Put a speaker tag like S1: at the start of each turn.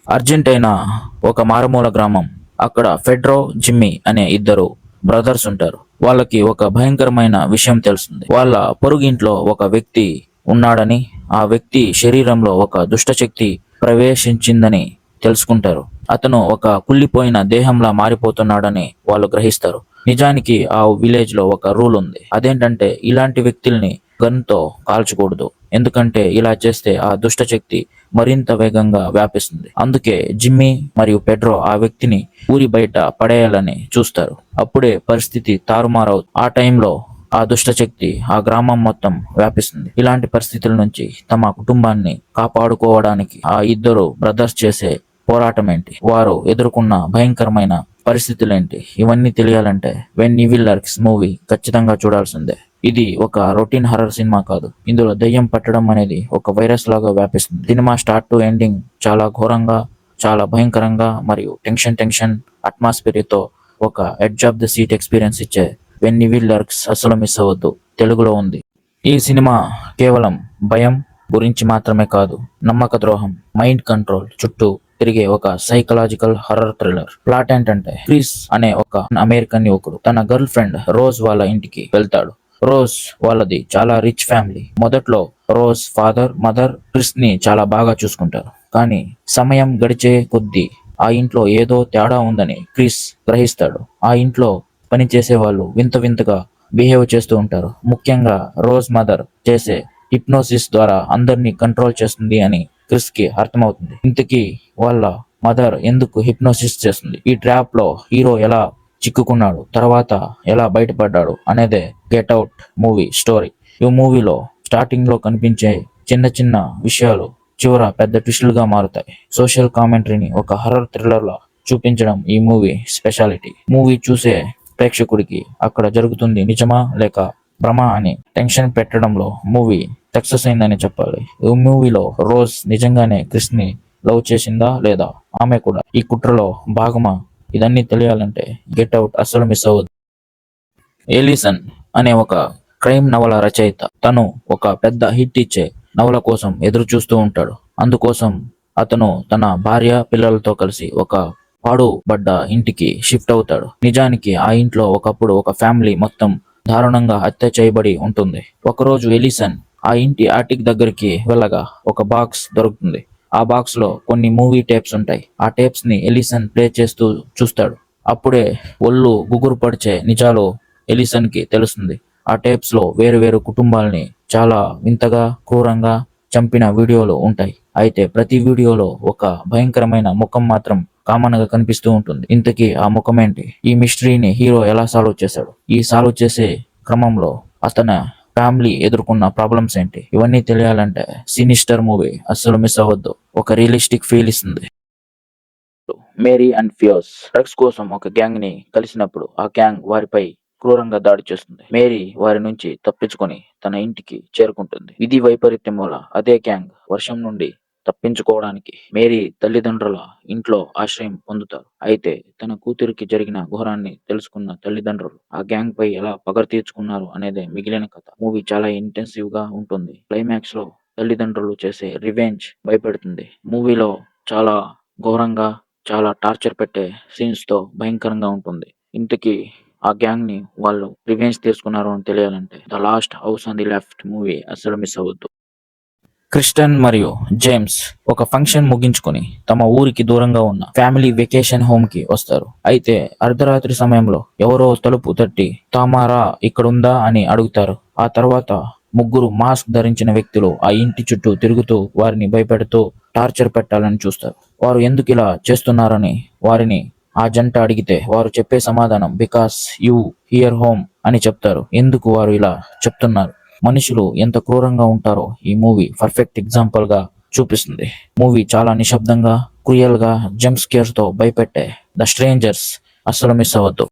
S1: Argentina ఒక మారుమూల గ్రామం. అక్కడ ఫెడ్రో, జిమ్మీ అనే ఇద్దరు బ్రదర్స్ ఉంటారు. వాళ్ళకి ఒక భయంకరమైన విషయం తెలుస్తుంది. వాళ్ళ పొరుగింట్లో ఒక వ్యక్తి ఉన్నాడని, ఆ వ్యక్తి శరీరంలో ఒక దుష్టశక్తి ప్రవేశించిందని తెలుసుకుంటారు. అతను ఒక కుళ్ళిపోయిన దేహంలా మారిపోతున్నాడని వాళ్ళు గ్రహిస్తారు. నిజానికి ఆ విలేజ్ లో ఒక రూల్ ఉంది. అదేంటంటే ఇలాంటి వ్యక్తుల్ని గన్తో కాల్చకూడదు. ఎందుకంటే ఇలా చేస్తే ఆ దుష్టశక్తి మరింత వేగంగా వ్యాపిస్తుంది. అందుకే జిమ్మీ మరియు పెడ్రో ఆ వ్యక్తిని ఊరి బయట పడేయాలని చూస్తారు. అప్పుడే పరిస్థితి తారుమారవుతుంది. ఆ టైంలో ఆ దుష్టశక్తి ఆ గ్రామం మొత్తం వ్యాపిస్తుంది. ఇలాంటి పరిస్థితుల నుంచి తమ కుటుంబాన్ని కాపాడుకోవడానికి ఆ ఇద్దరు బ్రదర్స్ చేసే పోరాటం ఏంటి, వారు ఎదుర్కొన్న భయంకరమైన పరిస్థితులేంటి, ఇవన్నీ తెలియాలంటే వెన్ ఈవిల్ లర్క్స్ మూవీ ఖచ్చితంగా చూడాల్సిందే. ఇది ఒక రొటీన్ హర్రర్ సినిమా కాదు. ఇందులో దయ్యం పట్టడం అనేది ఒక వైరస్ లాగా వ్యాపిస్తుంది. సినిమా స్టార్ట్ టు ఎండింగ్ చాలా ఘోరంగా, చాలా భయంకరంగా మరియు టెన్షన్ అట్మాస్ఫియర్ తో ఒక edge of the seat experience ఇచ్చే వెన్ ఈవిల్ లర్క్స్ అసలు మిస్ అవ్వద్దు. తెలుగులో ఉంది. ఈ సినిమా కేవలం భయం గురించి మాత్రమే కాదు, నమ్మక ద్రోహం, మైండ్ కంట్రోల్ చుట్టూ తిరిగే ఒక సైకలాజికల్ హర్రర్ థ్రిల్లర్. ప్లాట్ ఏంటంటే, క్రిస్ అనే ఒక అమెరికన్ యువకుడు తన గర్ల్ ఫ్రెండ్ రోజ్ వాళ్ళ ఇంటికి వెళ్తాడు. రోజ్ వాళ్ళది చాలా రిచ్ ఫ్యామిలీ. మొదట్లో రోజ్ ఫాదర్, మదర్ క్రిస్ ని చాలా బాగా చూసుకుంటారు. కానీ సమయం గడిచే కొద్దీ ఆ ఇంట్లో ఏదో తేడా ఉందని క్రిస్ గ్రహిస్తాడు. ఆ ఇంట్లో పనిచేసే వాళ్ళు వింత వింతగా బిహేవ్ చేస్తూ ఉంటారు. ముఖ్యంగా రోజ్ మదర్ చేసే హిప్నోసిస్ ద్వారా అందరినీ కంట్రోల్ చేస్తుంది అని క్రిస్ కి అర్థమవుతుంది. ఇంతకీ వాళ్ళ మదర్ ఎందుకు హిప్నోసిస్ చేస్తుంది, ఈ ట్రాప్ లో హీరో ఎలా చిక్కుకున్నాడు, తర్వాత ఎలా బయటపడ్డాడు అనేదే గెట్ అవుట్ మూవీ స్టోరీ. ఈ మూవీలో స్టార్టింగ్ లో కనిపించే చిన్న చిన్న విషయాలు చివర పెద్ద ట్విస్టులుగా మారుతాయి. సోషల్ కామెంటరీని ఒక హర్రర్ థ్రిల్లర్ లా చూపించడం ఈ మూవీ స్పెషాలిటీ. మూవీ చూసే ప్రేక్షకుడికి అక్కడ జరుగుతుంది నిజమా లేక భ్రమ అని టెన్షన్ పెట్టడంలో మూవీ సక్సెస్ అయిందని చెప్పాలి. ఈ మూవీలో రోజ్ నిజంగానే క్రిస్ ని లవ్ చేసిందా లేదా ఆమె కూడా ఈ కుట్రలో భాగమా, ఇదన్నీ తెలియాలంటే గెట్ అవుట్ అస్సలు మిస్ అవ్వదు. ఎలిసన్ అనే ఒక క్రైమ్ నవల రచయిత. తను ఒక పెద్ద హిట్ ఇచ్చే నవల కోసం ఎదురు చూస్తూ ఉంటాడు. అందుకోసం అతను తన భార్య పిల్లలతో కలిసి ఒక పాడుబడ్డ ఇంటికి షిఫ్ట్ అవుతాడు. నిజానికి ఆ ఇంట్లో ఒకప్పుడు ఒక ఫ్యామిలీ మొత్తం దారుణంగా హత్య చేయబడి ఉంటుంది. ఒకరోజు ఎలిసన్ ఆ ఇంటి ఆటిక్ దగ్గరికి వెళ్ళగా ఒక బాక్స్ దొరుకుతుంది. ఆ బాక్స్ లో కొన్ని మూవీ టేప్స్ ఉంటాయి. ఆ టేప్స్ ని ఎలిసన్ ప్లే చేస్తూ చూస్తాడు. అప్పుడే ఒళ్ళు గుగురు పడిచే నిజాలు ఎలిసన్ కి తెలుస్తుంది. ఆ టేప్స్ లో వేరు వేరు కుటుంబాల్ని చాలా వింతగా, క్రూరంగా చంపిన వీడియోలు ఉంటాయి. అయితే ప్రతి వీడియోలో ఒక భయంకరమైన ముఖం మాత్రం కామన్ గా కనిపిస్తూ ఉంటుంది. ఇంతకీ ఆ ముఖం ఏంటి, ఈ మిస్టరీని హీరో ఎలా సాల్వ్ చేశాడు, ఈ సాల్వ్ చేసే క్రమంలో అతని ఫ్యామిలీ ఎదుర్కొన్న ప్రాబ్లమ్స్ ఏంటి, ఇవన్నీ తెలియాలంటే సినిస్టర్ మూవీ అస్సలు మిస్ అవ్వద్దు. ఒక రియలిస్టిక్ ఫీల్ ఇస్తుంది. మేరీ అండ్ ఫియోస్ డ్రగ్స్ కోసం ఒక గ్యాంగ్ ని కలిసినప్పుడు ఆ గ్యాంగ్ వారిపై క్రూరంగా దాడి చేస్తుంది. మేరీ వారి నుంచి తప్పించుకొని తన ఇంటికి చేరుకుంటుంది. విధి వైపరీత్యం వల్ల అదే గ్యాంగ్ వర్షం నుండి తప్పించుకోవడానికి మేరీ తల్లిదండ్రుల ఇంట్లో ఆశ్రయం పొందుతారు. అయితే తన కూతురికి జరిగిన ఘోరాన్ని తెలుసుకున్న తల్లిదండ్రులు ఆ గ్యాంగ్ పై ఎలా పగ తీర్చుకున్నారు అనేదే మిగిలిన కథ. మూవీ చాలా ఇంటెన్సివ్ గా ఉంటుంది. క్లైమాక్స్ లో తల్లిదండ్రులు చేసే రివెంజ్ భయపెడుతుంది. మూవీలో చాలా ఘోరంగా, చాలా టార్చర్ పెట్టే సీన్స్ తో భయంకరంగా ఉంటుంది. ఇంతకీ ఆ గ్యాంగ్ ని వాళ్ళు రివెంజ్ తీసుకున్నారు అని తెలియాలంటే the last house on the left movie అస్సలు మిస్ అవ్వద్దు. క్రిస్టన్ మరియు జేమ్స్ ఒక ఫంక్షన్ ముగించుకొని తమ ఊరికి దూరంగా ఉన్న ఫ్యామిలీ వెకేషన్ హోమ్ కి వస్తారు. అయితే అర్ధరాత్రి సమయంలో ఎవరో తలుపు తట్టి తామారా ఇక్కడుందా అని అడుగుతారు. ఆ తర్వాత ముగ్గురు మాస్క్ ధరించిన వ్యక్తులు ఆ ఇంటి చుట్టూ తిరుగుతూ వారిని భయపెడుతూ టార్చర్ పెట్టాలని చూస్తారు. వారు ఎందుకు ఇలా చేస్తున్నారని వారిని ఆ జంట అడిగితే వారు చెప్పే సమాధానం బికాస్ యూ హియర్ హోమ్ అని చెప్తారు. ఎందుకు వారు ఇలా చెప్తున్నారు, మనుషులు ఎంత క్రూరంగా ఉంటారో ఈ మూవీ పర్ఫెక్ట్ ఎగ్జాంపుల్ గా చూపిస్తుంది. మూవీ చాలా నిశ్శబ్దంగా, క్రూయల్ గా, జంప్ స్కేర్స్ తో భయపెట్టే ద స్ట్రేంజర్స్ అస్సలు మిస్ అవ్వద్దు.